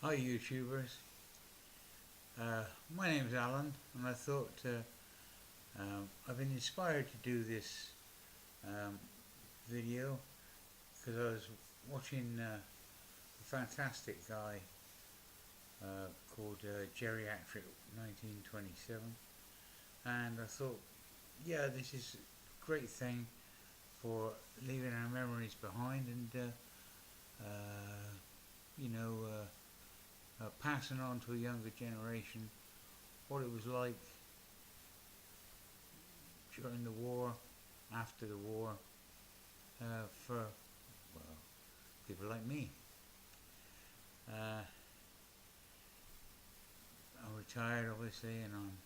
Hi YouTubers, my name's Alan and I thought I've been inspired to do this um, video because I was watching a fantastic guy called Geriatric 1927, and I thought, yeah, this is a great thing for leaving our memories behind and you know passing on to a younger generation what it was like during the war, after the war, for well, people like me. Uh, I'm retired, obviously, and I'm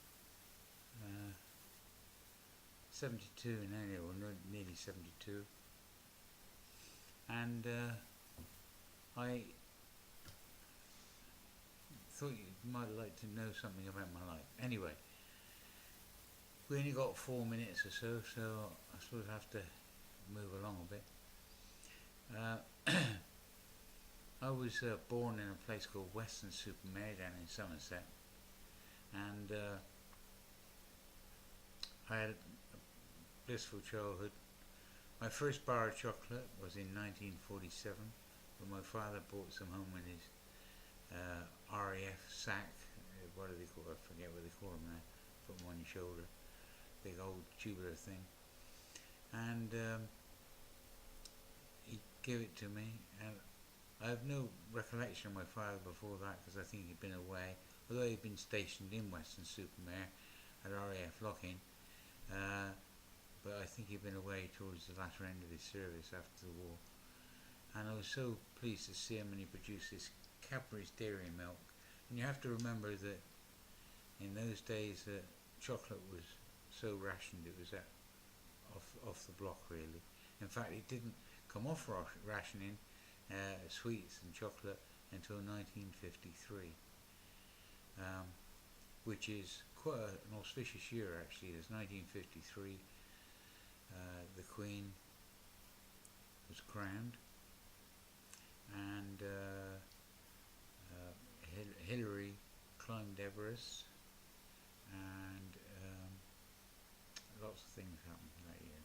72 now, or nearly 72, and I thought you might like to know something about my life. Anyway, we only got 4 minutes or so, so I suppose I have to move along a bit. I was born in a place called Weston-super-Mare down in Somerset, and I had a blissful childhood. My first bar of chocolate was in 1947, when my father brought some home in his RAF sack. What do they call it? I forget what they call them now. Put them on your shoulder. Big old tubular thing. And he gave it to me, and I have no recollection of my father before that because I think he'd been away, although he'd been stationed in Weston-super-Mare at RAF Locking, but I think he'd been away towards the latter end of his service after the war. And I was so pleased to see him when he produced this Cadbury's Dairy Milk. And you have to remember that in those days chocolate was so rationed, it was off the block really. In fact, it didn't come off rationing sweets and chocolate until 1953, which is quite an auspicious year actually. As 1953, the Queen was crowned, and Hillary climbed Everest, and lots of things happened that year,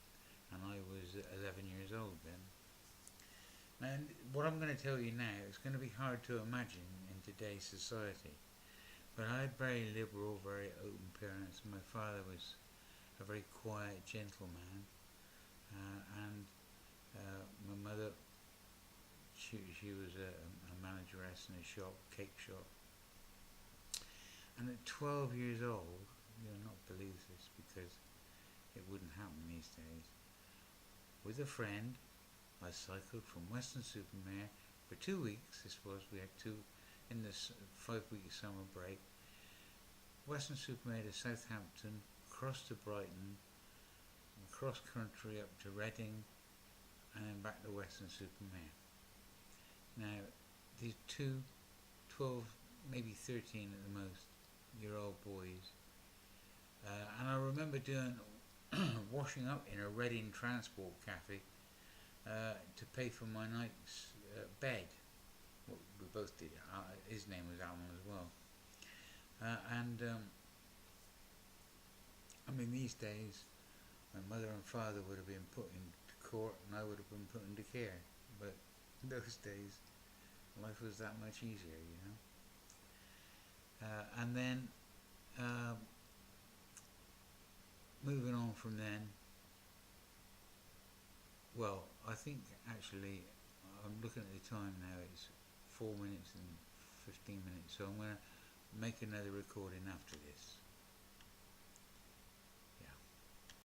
and I was 11 years old then. And what I'm going to tell you now is going to be hard to imagine in today's society, but I had very liberal, very open parents. My father was a very quiet, gentle man, and my mother, she was a manageress in a shop, cake shop. And at 12 years old, you'll not believe this because it wouldn't happen these days, with a friend I cycled from Weston-super-Mare for 2 weeks. This was, we had two in this 5-week summer break. Weston-super-Mare to Southampton, across to Brighton, across country up to Reading, and then back to Weston-super-Mare. Now, these two 12, maybe 13 at the most, year old boys, and I remember doing washing up in a Reading transport cafe to pay for my night's bed. Well, we both did. His name was Alan as well. And I mean, these days, my mother and father would have been put into court, and I would have been put into care. But in those days, life was that much easier, you know. And then, moving on from then, well, I think actually, I'm looking at the time now, it's 4 minutes and 15 minutes, so I'm going to make another recording after this.